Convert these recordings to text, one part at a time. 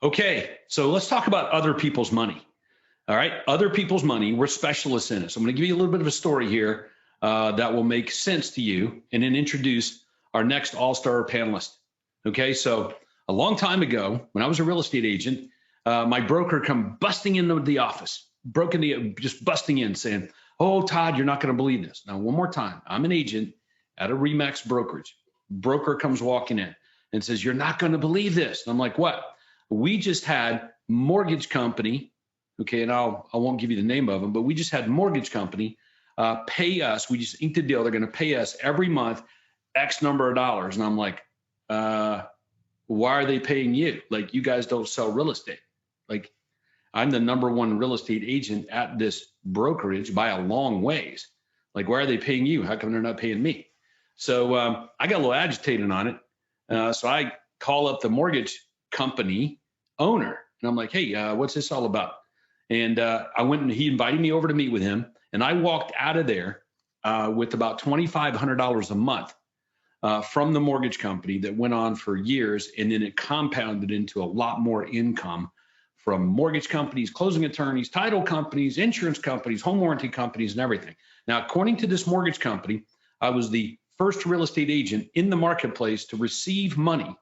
Okay, so let's talk about other people's money. All right, other people's money. We're specialists in it. So I'm going to give you a little bit of a story here that will make sense to you, and then introduce our next all-star panelist. Okay, so a long time ago, when I was a real estate agent, my broker come busting into the office, just busting in, saying, "Oh, Todd, you're not going to believe this." Now, one more time, I'm an agent at a Remax brokerage. Broker comes walking in and says, "You're not going to believe this." And I'm like, "What?" We just had mortgage company. Okay, and I won't give you the name of them, but we just had mortgage company pay us. We just inked a deal. They're going to pay us every month X number of dollars. And I'm like, why are they paying you? Like, you guys don't sell real estate. Like, I'm the #1 real estate agent at this brokerage by a long ways. Like, why are they paying you? How come they're not paying me? So I got a little agitated on it. So I call up the mortgage company owner, and I'm like, "Hey, what's this all about?" And I went, and he invited me over to meet with him. And I walked out of there with about $2,500 a month from the mortgage company that went on for years. And then it compounded into a lot more income from mortgage companies, closing attorneys, title companies, insurance companies, home warranty companies, and everything. Now, according to this mortgage company, I was the first real estate agent in the marketplace to receive money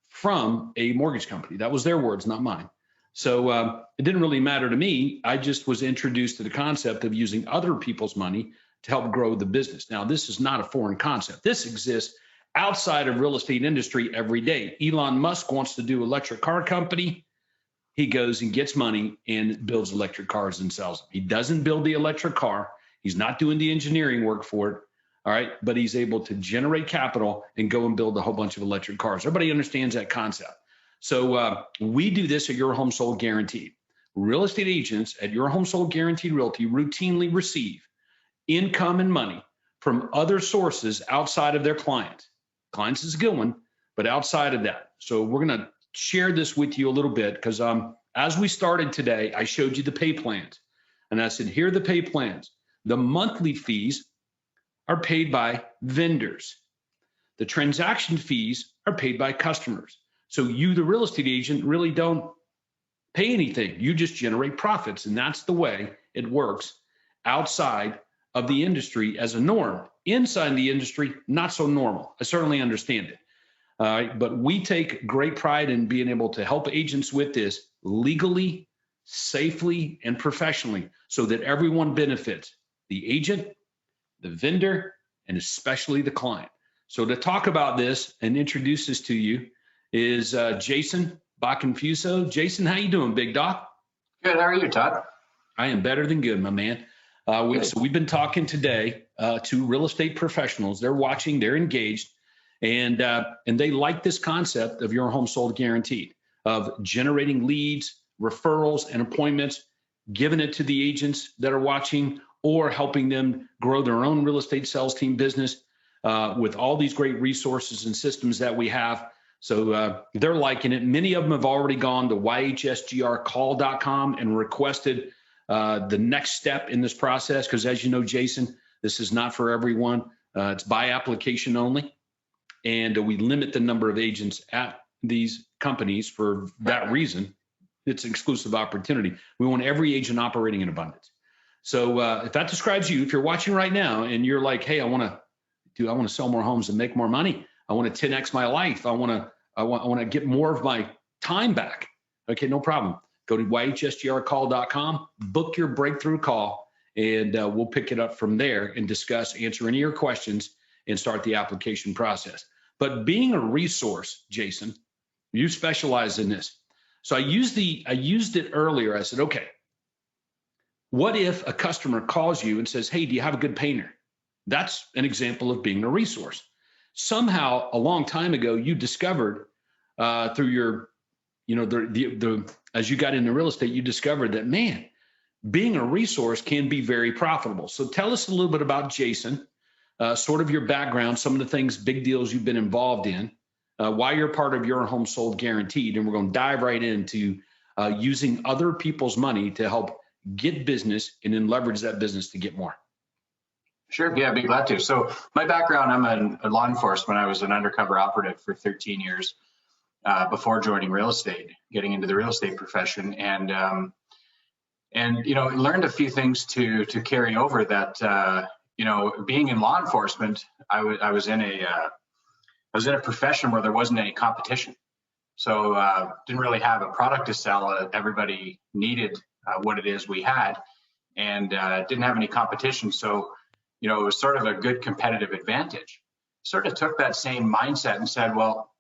from a mortgage company. That was their words, not mine. So it didn't really matter to me. I just was introduced to the concept of using other people's money to help grow the business. Now, this is not a foreign concept. This exists outside of real estate industry every day. Elon Musk wants to do electric car company. He goes and gets money and builds electric cars and sells them. He doesn't build the electric car. He's not doing the engineering work for it. All right. But he's able to generate capital and go and build a whole bunch of electric cars. Everybody understands that concept. So we do this at Your Home Sold Guaranteed. Real estate agents at Your Home Sold Guaranteed Realty routinely receive income and money from other sources outside of their clients. Clients is a good one, but outside of that. So we're going to share this with you a little bit because as we started today, I showed you the pay plans. And I said, here are the pay plans. The monthly fees are paid by vendors. The transaction fees are paid by customers. So you, the real estate agent, really don't pay anything. You just generate profits. And that's the way it works outside of the industry as a norm. Inside the industry, not so normal. I certainly understand it. But we take great pride in being able to help agents with this legally, safely, and professionally so that everyone benefits: the agent, the vendor, and especially the client. So to talk about this and introduce this to you is Jason Bacconfuso. Jason, how you doing, big doc? Good. How are you, Todd? I am better than good, my man. So we've been talking today to real estate professionals. They're watching, they're engaged, and they like this concept of Your Home Sold Guaranteed, of generating leads, referrals, and appointments, giving it to the agents that are watching, or helping them grow their own real estate sales team business with all these great resources and systems that we have. So they're liking it. Many of them have already gone to yhsgrcall.com and requested the next step in this process. Because as you know, Jason, this is not for everyone. It's by application only. And we limit the number of agents at these companies for that reason. It's an exclusive opportunity. We want every agent operating in abundance. So if that describes you, if you're watching right now and you're like, "Hey, I want to sell more homes and make more money. I want to 10x my life. I want to get more of my time back." Okay, no problem. Go to yhsgrcall.com, book your breakthrough call, and we'll pick it up from there and discuss, answer any of your questions, and start the application process. But being a resource, Jason, you specialize in this. So I used it earlier. I said, okay, what if a customer calls you and says, "Hey, do you have a good painter?" That's an example of being a resource. Somehow, a long time ago, you discovered through your, as you got into real estate, you discovered that, man, being a resource can be very profitable. So tell us a little bit about Jason, sort of your background, some of the things, big deals you've been involved in, why you're part of Your Home Sold Guaranteed. And we're going to dive right into using other people's money to help get business and then leverage that business to get more. Sure. Yeah, I'd be glad to. So my background, I'm in law enforcement. I was an undercover operative for 13 years. before joining real estate, getting into the real estate profession, and learned a few things to carry over that. Being in law enforcement, I was in a profession where there wasn't any competition. So didn't really have a product to sell. Everybody needed what it is we had, and didn't have any competition. So, it was sort of a good competitive advantage. Sort of took that same mindset and said, well,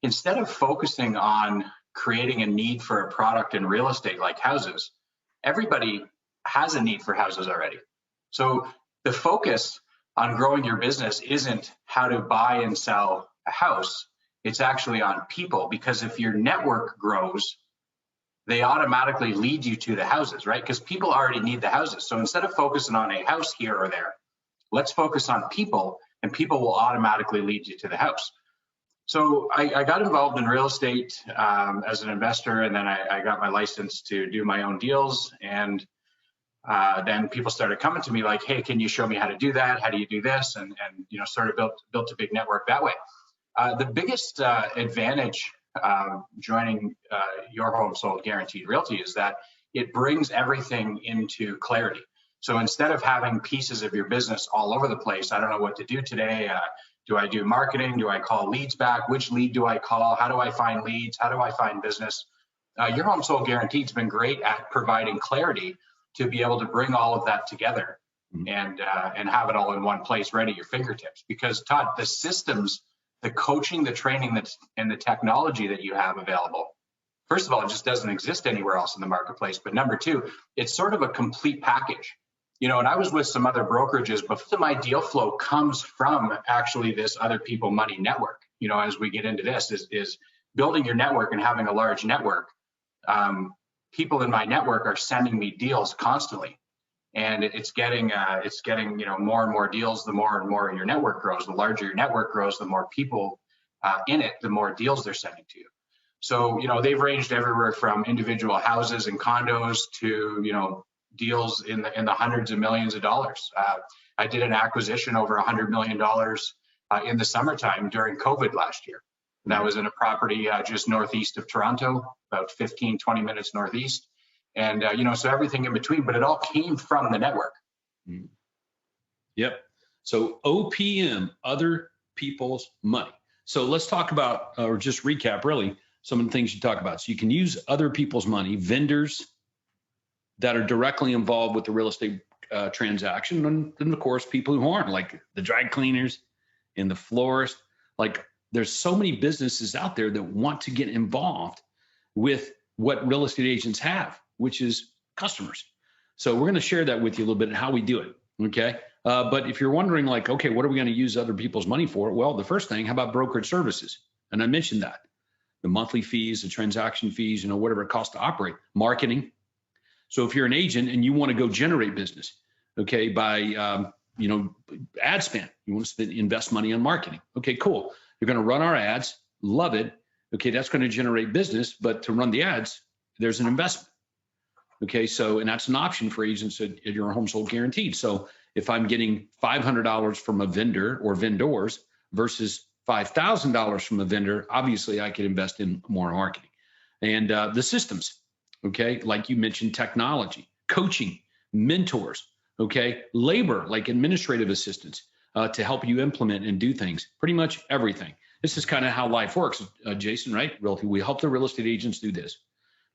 instead of focusing on creating a need for a product in real estate like houses, everybody has a need for houses already. So the focus on growing your business isn't how to buy and sell a house. It's actually on people, because if your network grows, they automatically lead you to the houses, right? Because people already need the houses. So instead of focusing on a house here or there, let's focus on people, and people will automatically lead you to the house. So I got involved in real estate as an investor, and then I got my license to do my own deals. And then people started coming to me like, hey, can you show me how to do that? How do you do this? And sort of built a big network that way. The biggest advantage joining Your Home Sold Guaranteed Realty is that it brings everything into clarity. So instead of having pieces of your business all over the place, I don't know what to do today. Do I do marketing? Do I call leads back? Which lead do I call? How do I find leads? How do I find business? Your Home Sold Guaranteed has been great at providing clarity to be able to bring all of that together and have it all in one place, right at your fingertips. Because Todd, the systems, the coaching, the training, and the technology that you have available, first of all, it just doesn't exist anywhere else in the marketplace. But number two, it's sort of a complete package. And I was with some other brokerages, but my deal flow comes from actually this other people money network. As we get into this, is building your network and having a large network. People in my network are sending me deals constantly, and it's getting more and more deals. The more and more your network grows, the larger your network grows, the more people in it, the more deals they're sending to you. So they've ranged everywhere from individual houses and condos to deals in the hundreds of millions of dollars. I did an acquisition over $100 million in the summertime during COVID last year. That was in a property just northeast of Toronto, about 15, 20 minutes northeast. And, so everything in between, but it all came from the network. Yep. So OPM, other people's money. So let's talk about, or just recap really, some of the things you talk about. So you can use other people's money, vendors that are directly involved with the real estate transaction. And then of course, people who aren't, like the dry cleaners and the florists. Like there's so many businesses out there that want to get involved with what real estate agents have, which is customers. So we're going to share that with you a little bit and how we do it. Okay. But if you're wondering like, okay, what are we going to use other people's money for? Well, the first thing, how about brokerage services? And I mentioned that the monthly fees, the transaction fees, whatever it costs to operate, marketing. So if you're an agent and you want to go generate business, okay, by, ad spend, you want to invest money on marketing. Okay, cool. You're going to run our ads. Love it. Okay, that's going to generate business, but to run the ads, there's an investment. Okay, so, and that's an option for agents at Your Home Sold Guaranteed. So if I'm getting $500 from a vendor or vendors versus $5,000 from a vendor, obviously I could invest in more marketing. And the systems, okay, like you mentioned, technology, coaching, mentors, okay, labor, like administrative assistants to help you implement and do things, pretty much everything. This is kind of how life works, Jason, right? Realty, we help the real estate agents do this.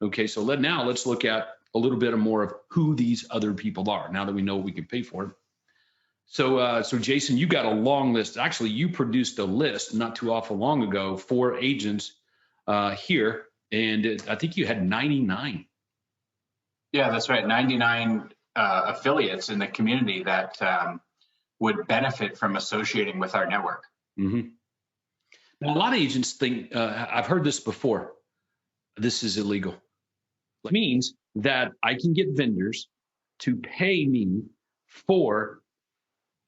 Okay, so let's look at a little bit more of who these other people are now that we know what we can pay for it. So Jason, you got a long list. Actually, you produced a list not too awful long ago for agents here, and I think you had 99. Yeah, that's right. 99 affiliates in the community that would benefit from associating with our network. Mm-hmm. Now, a lot of agents think, I've heard this before, this is illegal. It means that I can get vendors to pay me for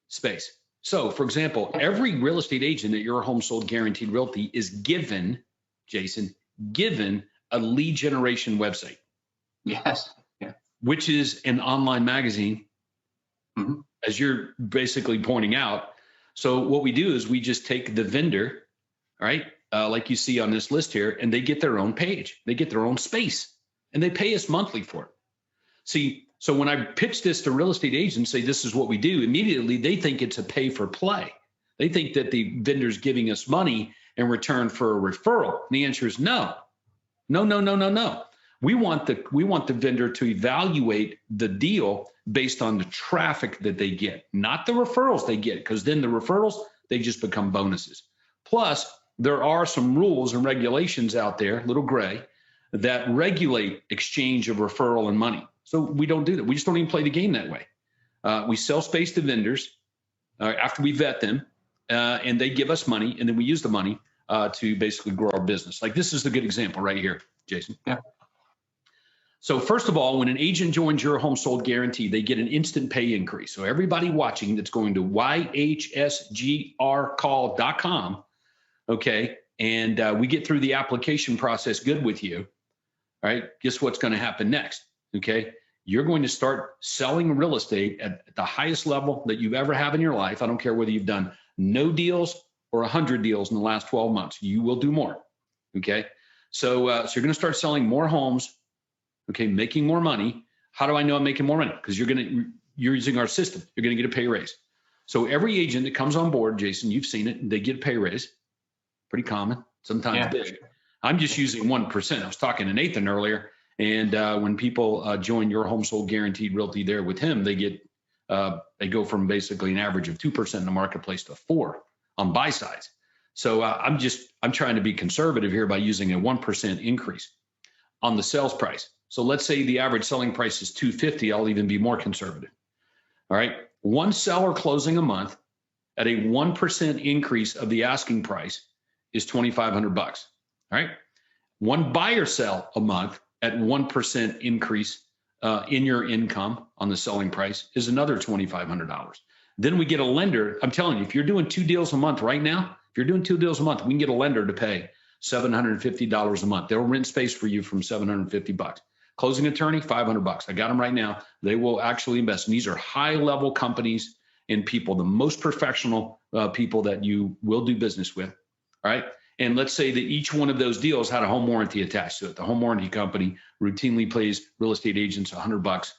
space. So, for example, every real estate agent at Your Home Sold Guaranteed Realty is given, Jason, a lead generation website. Yes. Yeah. Which is an online magazine, mm-hmm. as you're basically pointing out. So what we do is we just take the vendor, right? like you see on this list here, and they get their own page. They get their own space, and they pay us monthly for it. See, so when I pitch this to real estate agents, say this is what we do, immediately they think it's a pay for play. They think that the vendor's giving us money in return for a referral. And the answer is no. No, no, no, no, no. We want the vendor to evaluate the deal based on the traffic that they get, not the referrals they get, because then the referrals, they just become bonuses. Plus, there are some rules and regulations out there, little gray, that regulate exchange of referral and money. So we don't do that. We just don't even play the game that way. We sell space to vendors after we vet them, and they give us money, and then we use the money to basically grow our business. Like this is a good example right here, Jason. Yeah. So first of all, when an agent joins Your Home Sold Guarantee, they get an instant pay increase. So everybody watching that's going to yhsgrcall.com, okay, and we get through the application process good with you, all right, guess what's going to happen next, okay? You're going to start selling real estate at the highest level that you've ever have in your life. I don't care whether you've done no deals or 100 deals in the last 12 months. You will do more, okay? So you're going to start selling more homes, okay, making more money. How do I know I'm making more money? Because you're using our system. You're going to get a pay raise. So every agent that comes on board, Jason, you've seen it, they get a pay raise. Pretty common, sometimes big. I'm just using 1%. I was talking to Nathan earlier, and when people join Your Home Sold Guaranteed Realty there with him, they go from basically an average of 2% in the marketplace to 4% on buy sides. So I'm trying to be conservative here by using a 1% increase on the sales price. So let's say the average selling price is $250. I'll even be more conservative. All right. One seller closing a month at a 1% increase of the asking price is $2,500. All right. One buyer sell a month at 1% increase in your income on the selling price is another $2,500. Then we get a lender. I'm telling you, if you're doing 2 deals a month right now, if you're doing 2 deals a month, we can get a lender to pay $750 a month. They'll rent space for you from $750. Closing attorney, $500. I got them right now. They will actually invest. And these are high level companies and people, the most professional people that you will do business with. All right. And let's say that each one of those deals had a home warranty attached to it. The home warranty company routinely pays real estate agents $100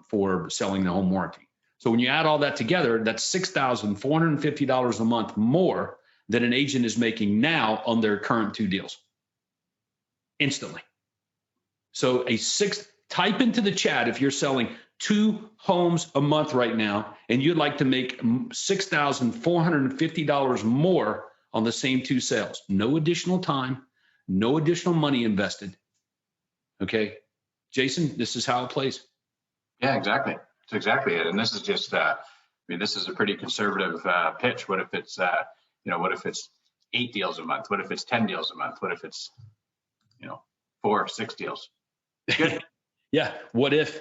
for selling the home warranty. So when you add all that together, that's $6,450 a month more than an agent is making now on their current 2 deals instantly. So type into the chat if you're selling 2 homes a month right now and you'd like to make $6,450 more on the same 2 sales. No additional time, no additional money invested. Okay, Jason, this is how it plays. Yeah, exactly. That's exactly it. And this is just, this is a pretty conservative pitch. What if it's, what if it's 8 deals a month? What if it's 10 deals a month? What if it's, 4 or 6 deals? Good. Yeah. What if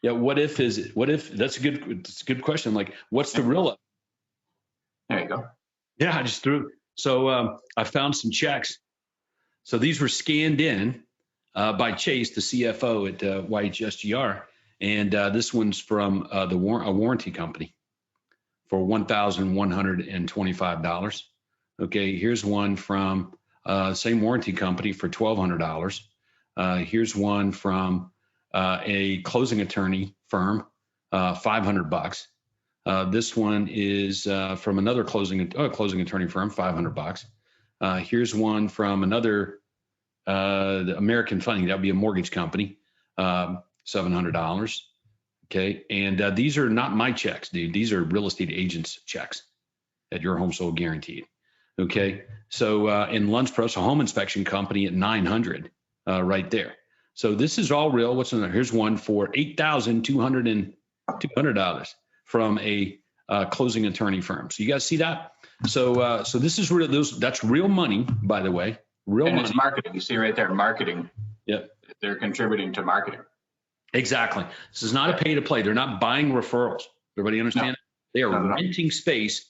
that's a good question. Like, what's the real up? There you go. Yeah, I just threw. So I found some checks. So these were scanned in by Chase, the CFO at YHSGR. And this one's from a warranty company for $1,125. Okay, here's one from same warranty company for $1,200. Here's one from a closing attorney firm, $500. This one is from another closing attorney firm, $500. Here's one from another the American Funding. That would be a mortgage company, $700. Okay, and these are not my checks, dude. These are real estate agents' checks at Your Home Sold Guaranteed. Okay, so in Lundspro's, a home inspection company at $900, right there. So this is all real. What's in there? Here's one for $8,200 from a closing attorney firm. So you guys see that? So this is real. That's real money, by the way. Real money. It's marketing. You see right there, marketing. Yep. They're contributing to marketing. Exactly. This is not a pay to play. They're not buying referrals. Everybody understand? No. They are renting space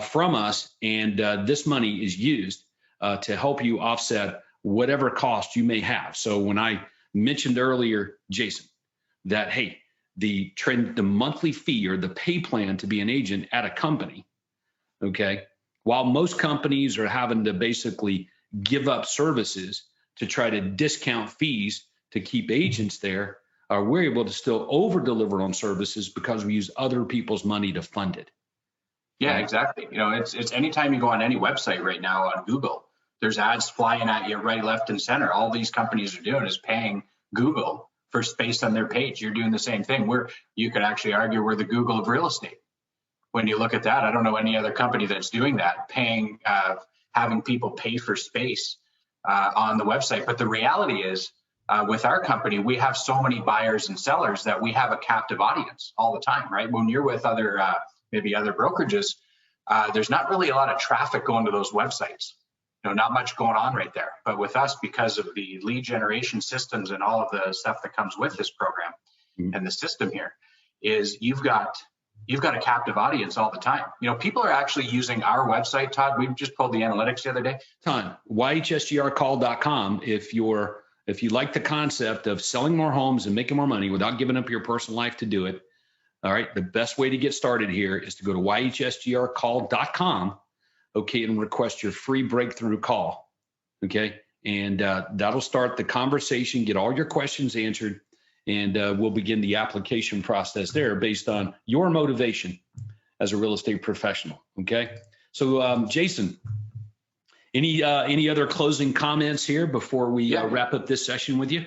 from us, and this money is used to help you offset whatever cost you may have. So when I mentioned earlier, Jason, that, hey, the monthly fee or the pay plan to be an agent at a company, okay, While most companies are having to basically give up services to try to discount fees to keep agents there, we're able to still over deliver on services because we use other people's money to fund it. Yeah, exactly. It's anytime you go on any website right now on Google, there's ads flying at you right, left, and center. All these companies are doing is paying Google for space on their page. You're doing the same thing. You could actually argue we're the Google of real estate. When you look at that, I don't know any other company that's doing that, paying, having people pay for space on the website. But the reality is, with our company, we have so many buyers and sellers that we have a captive audience all the time, right? When you're with maybe other brokerages, there's not really a lot of traffic going to those websites. Not much going on right there. But with us, because of the lead generation systems and all of the stuff that comes with this program and the system here, is you've got a captive audience all the time. People are actually using our website, Todd. We just pulled the analytics the other day. Ton. YHSGRcall.com. If you like the concept of selling more homes and making more money without giving up your personal life to do it, all right, the best way to get started here is to go to YHSGRcall.com. Okay, and request your free breakthrough call. Okay, and that'll start the conversation, get all your questions answered, and we'll begin the application process there based on your motivation as a real estate professional. Okay, so Jason, any other closing comments here before we wrap up this session with you?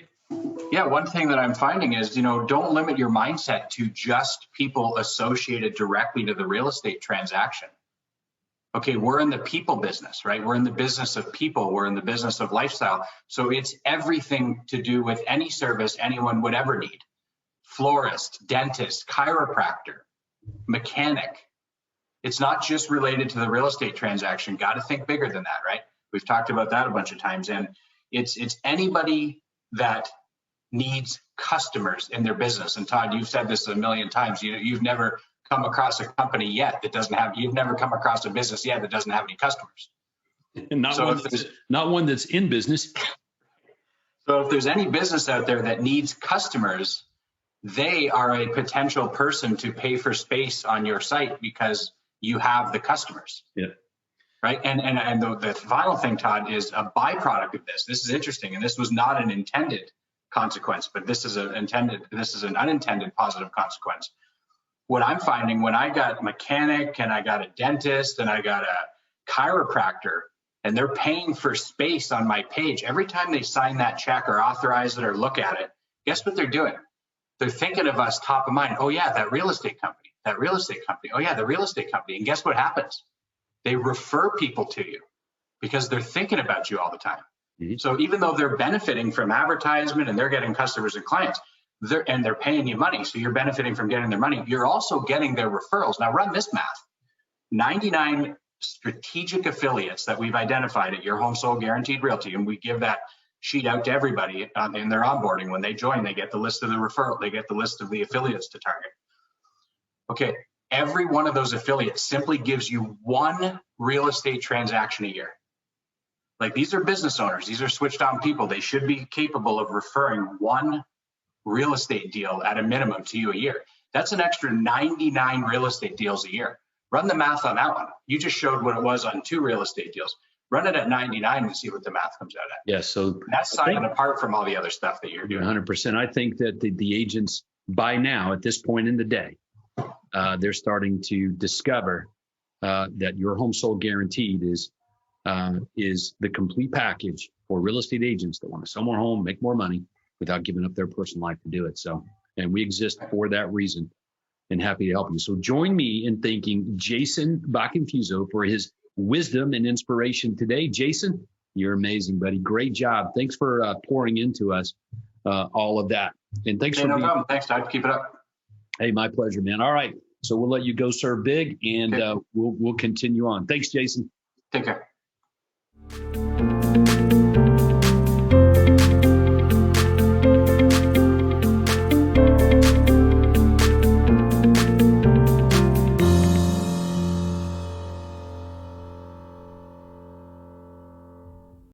Yeah, one thing that I'm finding is, don't limit your mindset to just people associated directly to the real estate transaction. Okay, we're in the people business, right? We're in the business of people. We're in the business of lifestyle. So it's everything to do with any service anyone would ever need. Florist, dentist, chiropractor, mechanic. It's not just related to the real estate transaction. Got to think bigger than that, right? We've talked about that a bunch of times. And it's anybody that needs customers in their business. And Todd, you've said this a million times. You've never come across a company yet that doesn't have, you've never come across a business yet that doesn't have any customers. And not one that's in business. So if there's any business out there that needs customers, they are a potential person to pay for space on your site because you have the customers. Yeah. Right. And the final thing, Todd, is a byproduct of this. This is interesting. And this was not an intended consequence, but this is an unintended positive consequence. What I'm finding when I got a mechanic and I got a dentist and I got a chiropractor and they're paying for space on my page, every time they sign that check or authorize it or look at it, guess what they're doing? They're thinking of us top of mind. Oh yeah, that real estate company, that real estate company. Oh yeah, the real estate company. And guess what happens? They refer people to you because they're thinking about you all the time. Mm-hmm. So even though they're benefiting from advertisement and they're getting customers and clients, they're paying you money, so you're benefiting from getting their money. You're also getting their referrals. Now run this math. 99 strategic affiliates that we've identified at Your Home Sold Guaranteed Realty, and we give that sheet out to everybody in their onboarding. When they join, they get the list of the referral. They get the list of the affiliates to target. Okay, every one of those affiliates simply gives you one real estate transaction a year. Like, these are business owners. These are switched on people. They should be capable of referring one real estate deal at a minimum to you a year. That's an extra 99 real estate deals a year. Run the math on that one. You just showed what it was on 2 real estate deals. Run it at 99 and see what the math comes out at. Yeah, so that's signing apart from all the other stuff that you're doing. 100%. I think that the agents by now, at this point in the day, they're starting to discover that Your Home Sold Guaranteed is the complete package for real estate agents that want to sell more home, make more money without giving up their personal life to do it. So, and we exist for that reason and happy to help you. So join me in thanking Jason Bacconfuso for his wisdom and inspiration today. Jason, you're amazing, buddy. Great job. Thanks for pouring into us all of that. And thanks for no problem. Thanks, Todd. Keep it up. Hey, my pleasure, man. All right. So we'll let you go serve big, and we'll continue on. Thanks, Jason. Take care.